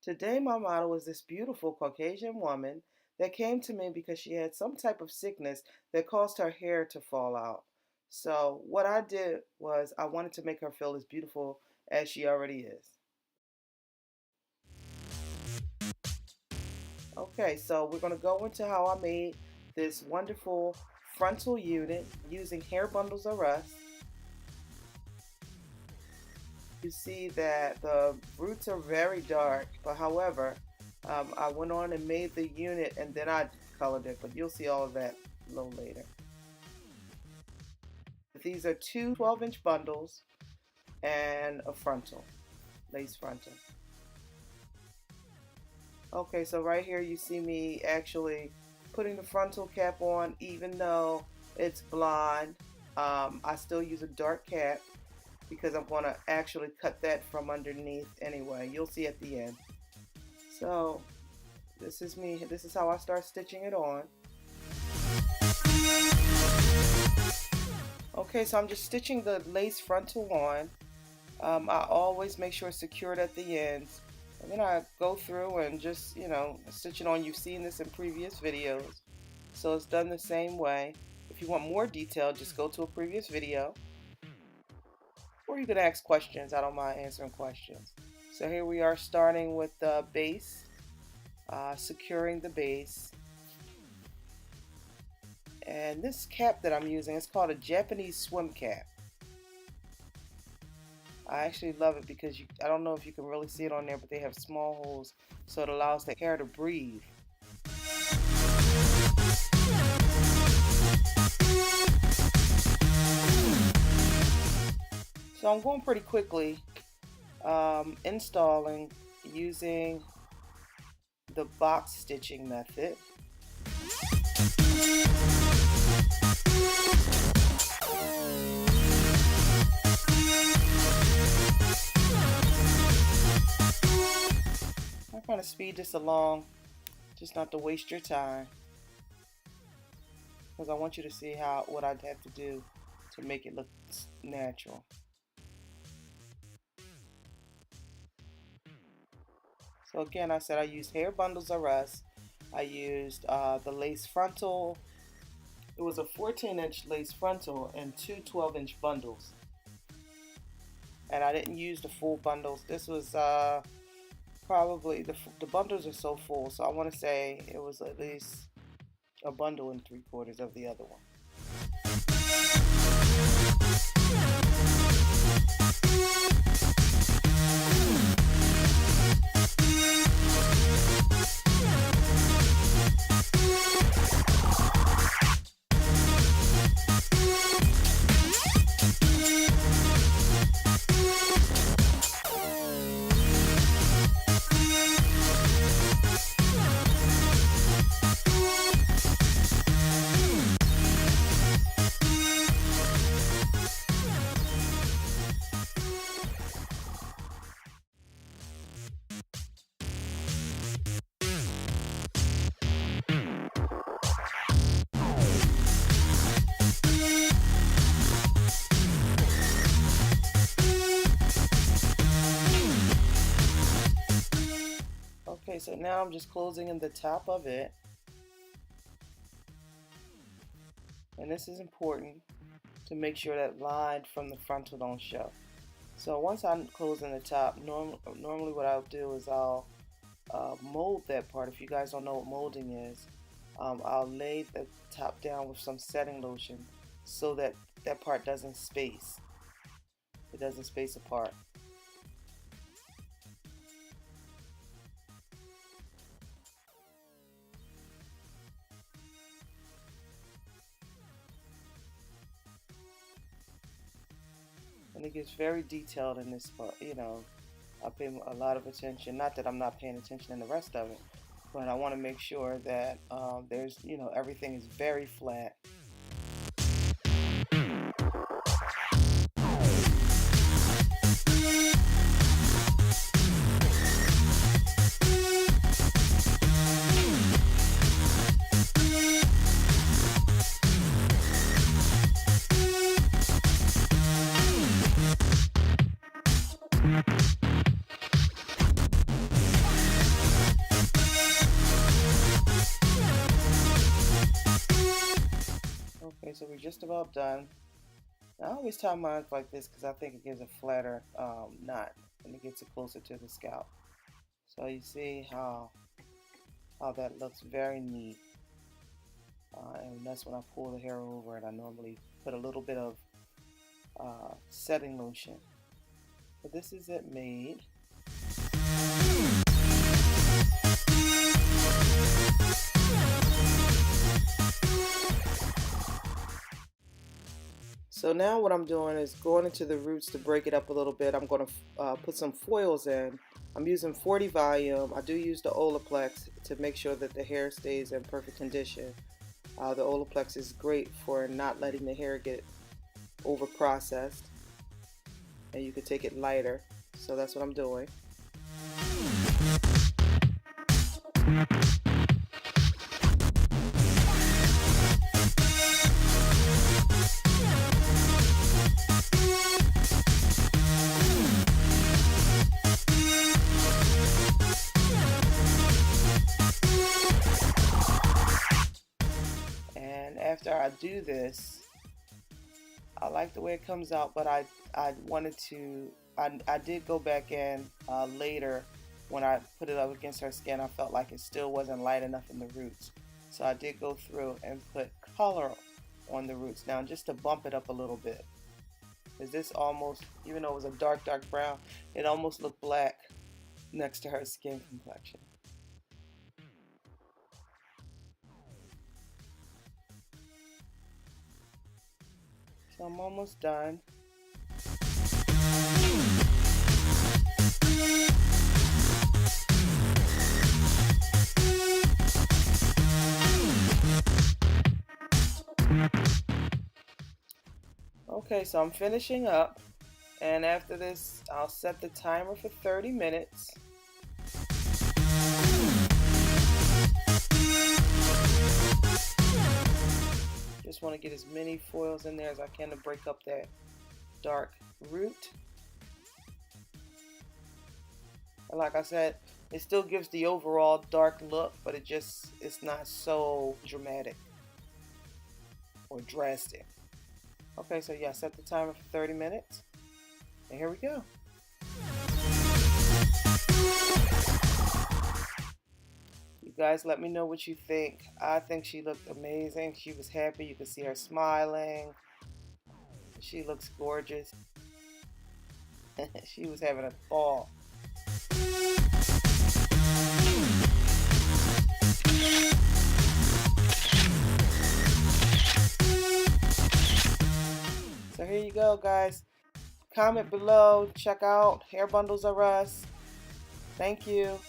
Today, my model is this beautiful Caucasian woman that came to me because she had some type of sickness that caused her hair to fall out. So, what I did was I wanted to make her feel as beautiful as she already is. Okay, so we're going to go into how I made this wonderful frontal unit using Hair Bundles of Us. You see that the roots are very dark, but however, I went on and made the unit and then I colored it, but you'll see all of that a little later. These are two 12-inch bundles and a frontal, lace frontal. Okay, so right here you see me actually putting the frontal cap on even though it's blonde. I still use a dark cap because I'm going to actually cut that from underneath anyway. You'll see at the end. So this is me. This is how I start stitching it on. Okay, so I'm just stitching the lace frontal on. I always make sure it's secured at the ends. And then I go through and just, stitch it on. You've seen this in previous videos. So it's done the same way. If you want more detail, just go to a previous video. Or you can ask questions. I don't mind answering questions. So here we are starting with the base, securing the base. And this cap that I'm using is called a Japanese swim cap. I actually love it because I don't know if you can really see it on there, but they have small holes so it allows the hair to breathe. So I'm going pretty quickly, installing using the box stitching method. I'm trying to speed this along, just not to waste your time, because I want you to see what I'd have to do to make it look natural. So again, I said I used Hair Bundles of Us. I used the lace frontal. It was a 14-inch lace frontal and two 12-inch bundles. And I didn't use the full bundles. This was probably, the bundles are so full, so I want to say it was at least a bundle and 3/4 of the other one. Okay, so now I'm just closing in the top of it. And this is important to make sure that line from the frontal don't show. So once I'm closing the top, normally what I'll do is I'll mold that part. If you guys don't know what molding is, I'll lay the top down with some setting lotion so that that part doesn't space. It doesn't space apart. And it gets very detailed in this part, I pay a lot of attention. Not that I'm not paying attention in the rest of it, but I want to make sure that there's, everything is very flat. so we're just about done. I always tie mine like this because I think it gives a flatter knot and it gets it closer to the scalp. So you see how that looks very neat. And that's when I pull the hair over, and I normally put a little bit of setting lotion. But this is it made. So now what I'm doing is going into the roots to break it up a little bit. I'm going to put some foils in. I'm using 40 volume. I do use the Olaplex to make sure that the hair stays in perfect condition. The Olaplex is great for not letting the hair get over processed, and you can take it lighter. So that's what I'm doing. And after I do this, I like the way it comes out, but I did go back in later when I put it up against her skin. I felt like it still wasn't light enough in the roots. So I did go through and put color on the roots now just to bump it up a little bit. Because this almost, even though it was a dark brown, it almost looked black next to her skin complexion. So I'm almost done. Okay, so I'm finishing up, and after this I'll set the timer for 30 minutes. Just want to get as many foils in there as I can to break up that dark root. And like I said, it still gives the overall dark look, but it's not so dramatic or drastic. Okay, so yeah, set the timer for 30 minutes. And here we go. You guys let me know what you think. I think she looked amazing. She was happy. You could see her smiling. She looks gorgeous. She was having a ball. So here you go, guys. Comment below. Check out Hair Bundles R Us. Thank you.